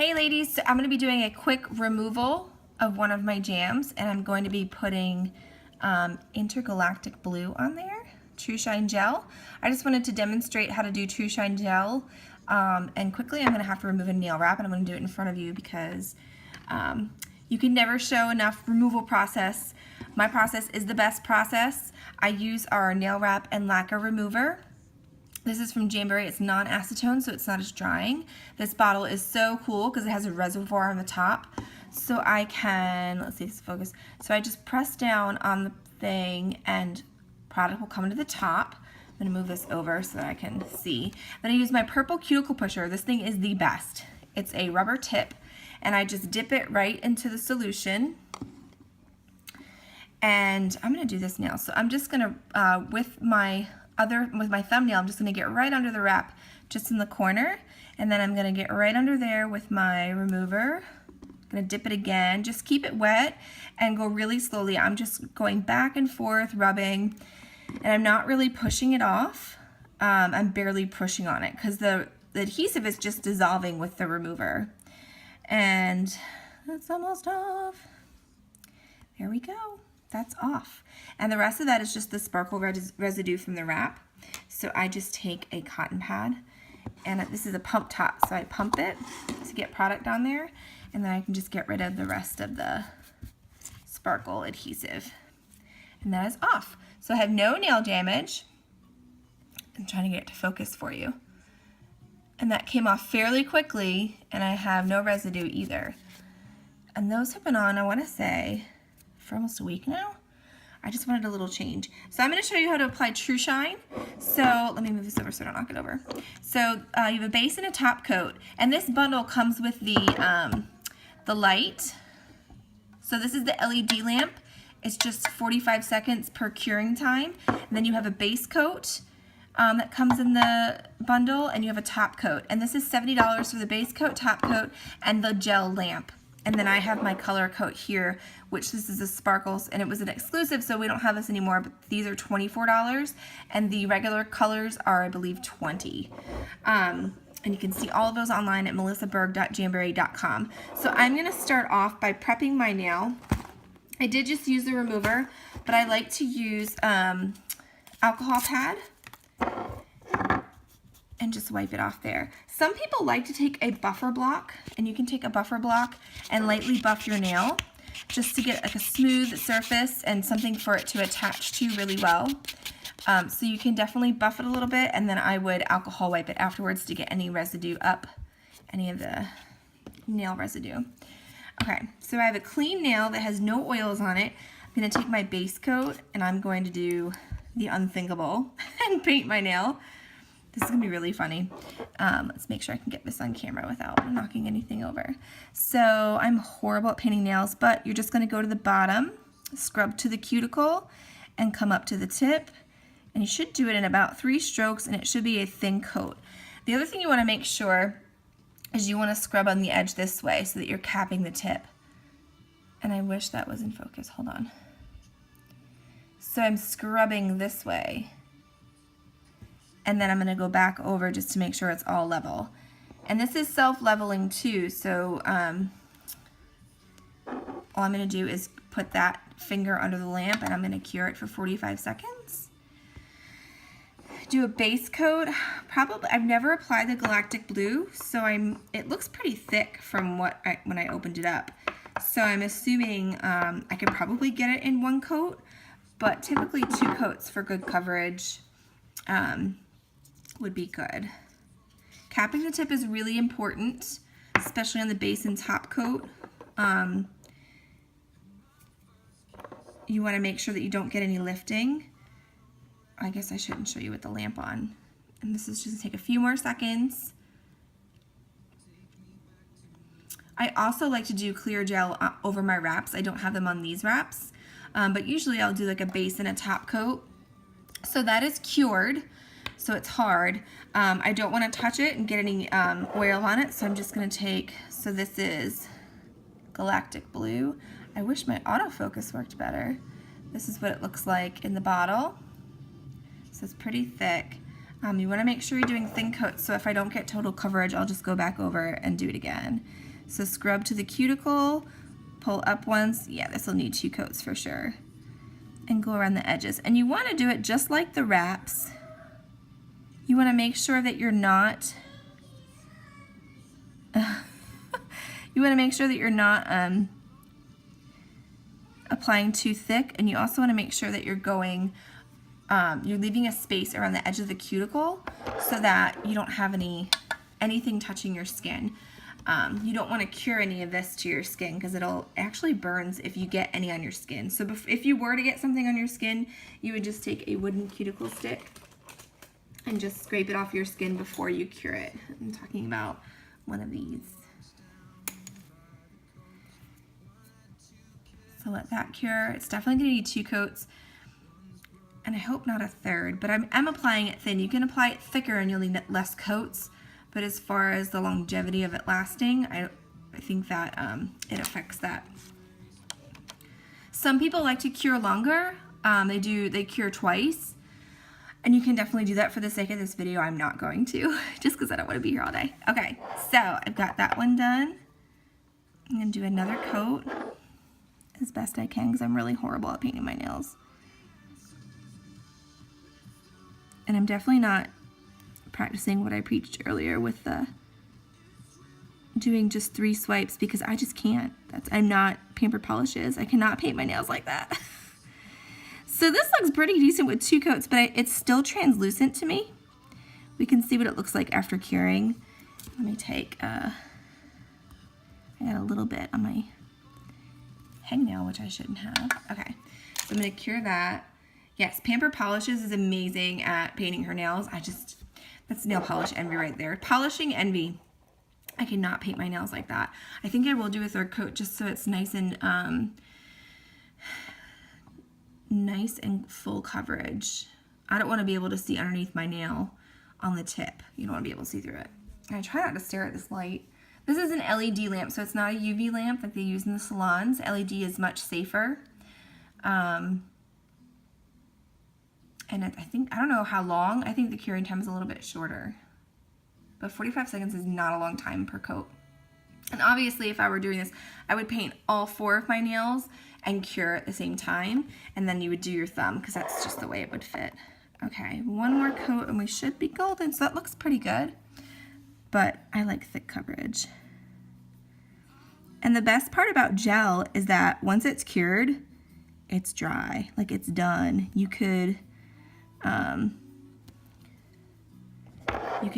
Hey ladies, so I'm going to be doing a quick removal of one of my jams, and I'm going to be putting Intergalactic Blue on there, TruShine Gel. I just wanted to demonstrate how to do TruShine Gel, and quickly I'm going to have to remove a nail wrap, and I'm going to do it in front of you because you can never show enough removal process. My process is the best process. I use our nail wrap and lacquer remover. This is from Jamberry. It's non-acetone, so it's not as drying. This bottle is so cool because it has a reservoir on the top. So I can, let's see if this focus. So I just press down on the thing and product will come to the top. I'm gonna move this over so that I can see. Then I use my purple cuticle pusher. This thing is the best. It's a rubber tip, and I just dip it right into the solution. And I'm gonna do this now. So I'm just gonna, with my thumbnail, I'm just going to get right under the wrap, just in the corner, and then I'm going to get right under there with my remover. I'm going to dip it again, just keep it wet and go really slowly. I'm just going back and forth, rubbing, and I'm not really pushing it off. I'm barely pushing on it because the adhesive is just dissolving with the remover. And that's almost off. There we go. That's off. And the rest of that is just the sparkle residue from the wrap. So I just take a cotton pad, and this is a pump top, so I pump it to get product on there, and then I can just get rid of the rest of the sparkle adhesive. And that is off. So I have no nail damage. I'm trying to get it to focus for you. And that came off fairly quickly, and I have no residue either. And those have been on, I want to say, for almost a week now. I just wanted a little change. So I'm going to show you how to apply TruShine. So let me move this over so I don't knock it over. So you have a base and a top coat, and this bundle comes with the light. So this is the LED lamp. It's just 45 seconds per curing time. And then you have a base coat that comes in the bundle, and you have a top coat. And this is $70 for the base coat, top coat, and the gel lamp. And then I have my color coat here, which this is a sparkles, and it was an exclusive, so we don't have this anymore, but these are $24, and the regular colors are, I believe, $20. And you can see all of those online at melissaberg.jamberry.com. So I'm gonna start off by prepping my nail. I did just use the remover, but I like to use alcohol pad and just wipe it off there. Some people like to take a buffer block, and you can take a buffer block and lightly buff your nail just to get like a smooth surface and something for it to attach to really well. So you can definitely buff it a little bit, and then I would alcohol wipe it afterwards to get any residue up, any of the nail residue. Okay, so I have a clean nail that has no oils on it. I'm gonna take my base coat, and I'm going to do the unthinkable and paint my nail. This is gonna be really funny. Let's make sure I can get this on camera without knocking anything over. So I'm horrible at painting nails, but you're just gonna go to the bottom, scrub to the cuticle, and come up to the tip. And you should do it in about 3 strokes, and it should be a thin coat. The other thing you wanna make sure is you wanna scrub on the edge this way so that you're capping the tip. And I wish that was in focus, hold on. So I'm scrubbing this way. And then I'm going to go back over just to make sure it's all level. And this is self-leveling too, so all I'm going to do is put that finger under the lamp, and I'm going to cure it for 45 seconds. Do a base coat. Probably, I've never applied the Galactic Blue, so it looks pretty thick from when I opened it up. So I'm assuming I could probably get it in 1 coat, but typically 2 coats for good coverage. Would be good. Capping the tip is really important, especially on the base and top coat. You want to make sure that you don't get any lifting. I guess I shouldn't show you with the lamp on. And this is just gonna take a few more seconds. I also like to do clear gel over my wraps. I don't have them on these wraps, but usually I'll do like a base and a top coat. So that is cured. So it's hard. I don't want to touch it and get any oil on it, so I'm just going to take, so this is Galactic Blue. I wish my autofocus worked better. This is what it looks like in the bottle. So it's pretty thick. You want to make sure you're doing thin coats, so if I don't get total coverage, I'll just go back over and do it again. So scrub to the cuticle, pull up once. Yeah, this will need 2 coats for sure. And go around the edges. And you want to do it just like the wraps. You want to make sure that you're not applying too thick, and you also want to make sure that you're going you're leaving a space around the edge of the cuticle so that you don't have anything touching your skin. You don't want to cure any of this to your skin because it'll actually burns if you get any on your skin. So if you were to get something on your skin, you would just take a wooden cuticle stick and just scrape it off your skin before you cure it. I'm talking about one of these. So let that cure. It's definitely going to need 2 coats. And I hope not a third, but I'm applying it thin. You can apply it thicker and you'll need less coats. But as far as the longevity of it lasting, I think that it affects that. Some people like to cure longer. They cure twice. And you can definitely do that. For the sake of this video, I'm not going to, just because I don't want to be here all day. Okay, so I've got that one done. I'm going to do another coat as best I can because I'm really horrible at painting my nails. And I'm definitely not practicing what I preached earlier with the doing just 3 swipes because I just can't. I'm not Pampered Polishes. I cannot paint my nails like that. So this looks pretty decent with 2 coats, but it's still translucent to me. We can see what it looks like after curing. Let me take, I got a little bit on my hangnail, which I shouldn't have. Okay, so I'm gonna cure that. Yes, Pampered Polishes is amazing at painting her nails. That's nail polish envy right there. Polishing envy. I cannot paint my nails like that. I think I will do a 3rd coat just so it's nice and full coverage. I don't want to be able to see underneath my nail on the tip. You don't want to be able to see through it. I try not to stare at this light. This is an LED lamp, so it's not a UV lamp like they use in the salons. LED is much safer. And I don't know how long. I think the curing time is a little bit shorter. But 45 seconds is not a long time per coat. And obviously, if I were doing this, I would paint all 4 of my nails and cure at the same time. And then you would do your thumb, because that's just the way it would fit. Okay, 1 more coat and we should be golden. So that looks pretty good. But I like thick coverage. And the best part about gel is that once it's cured, it's dry. Like, it's done. You could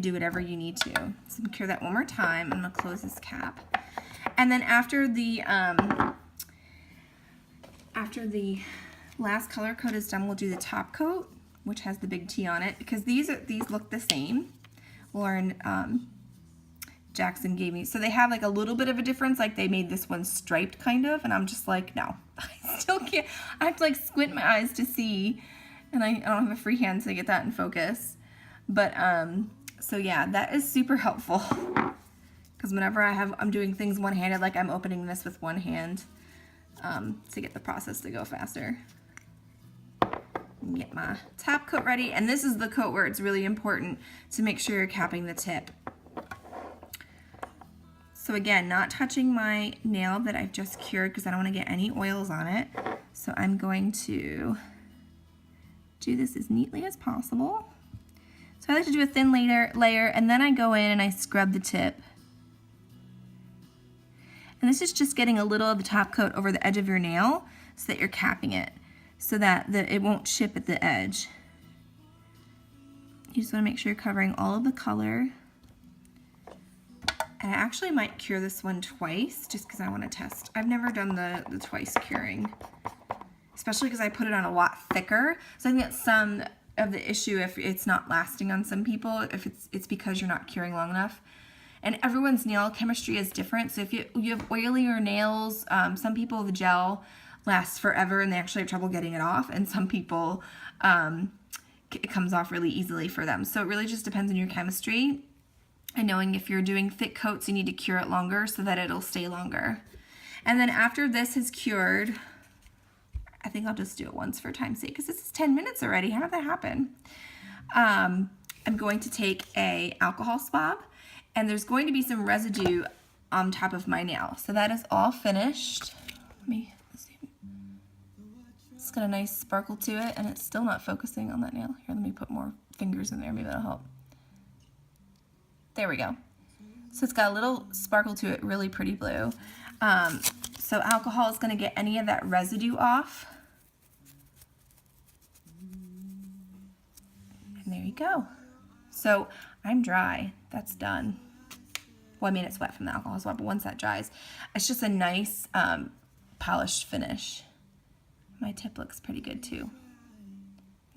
do whatever you need to. So cure that one more time. I'm gonna close this cap. And then after the last color coat is done, we'll do the top coat, which has the big T on it, because these look the same. Lauren Jackson gave me, so they have like a little bit of a difference, like they made this one striped kind of, and I'm just like, no, I still can't. I have to like squint my eyes to see, and I don't have a free hand to get that in focus. But so yeah, that is super helpful, because whenever I'm doing things one-handed, like I'm opening this with one hand to get the process to go faster. Get my top coat ready, and this is the coat where it's really important to make sure you're capping the tip. So again, not touching my nail that I've just cured because I don't want to get any oils on it. So I'm going to do this as neatly as possible. So I like to do a thin layer, and then I go in and I scrub the tip. And this is just getting a little of the top coat over the edge of your nail so that you're capping it, so that it won't chip at the edge. You just want to make sure you're covering all of the color. And I actually might cure this one twice just because I want to test. I've never done the twice curing, especially because I put it on a lot thicker. So I think that's some of the issue if it's not lasting on some people, if it's because you're not curing long enough. And everyone's nail chemistry is different. So if you have oilier nails, some people the gel lasts forever and they actually have trouble getting it off, and some people it comes off really easily for them. So it really just depends on your chemistry. And knowing if you're doing thick coats, you need to cure it longer so that it'll stay longer. And then after this is cured, I think I'll just do it once for time's sake because this is 10 minutes already. How did that happen? I'm going to take a alcohol swab, and there's going to be some residue on top of my nail. So that is all finished. Let's see. It's got a nice sparkle to it, and it's still not focusing on that nail. Here, let me put more fingers in there. Maybe that'll help. There we go. So it's got a little sparkle to it, really pretty blue. So alcohol is going to get any of that residue off. And there you go. So I'm dry. That's done. Well, I mean, it's wet from the alcohol swab, but once that dries, it's just a nice polished finish. My tip looks pretty good too.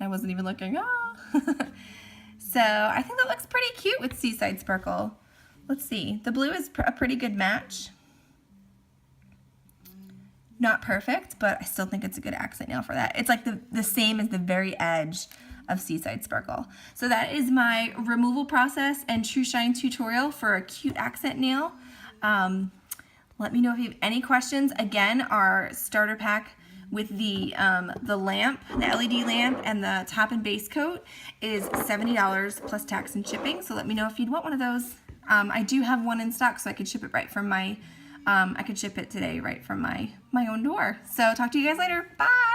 I wasn't even looking. Ah. So I think that looks pretty cute with Seaside Sparkle. Let's see. The blue is a pretty good match. Not perfect, but I still think it's a good accent nail for that. It's like the same as the very edge of Seaside Sparkle. So that is my removal process and TruShine tutorial for a cute accent nail. Let me know if you have any questions. Again, our starter pack with the lamp, the LED lamp, and the top and base coat is $70 plus tax and shipping. So let me know if you'd want one of those. I do have one in stock, so I could ship it right from my, I could ship it today right from my own door. So talk to you guys later. Bye.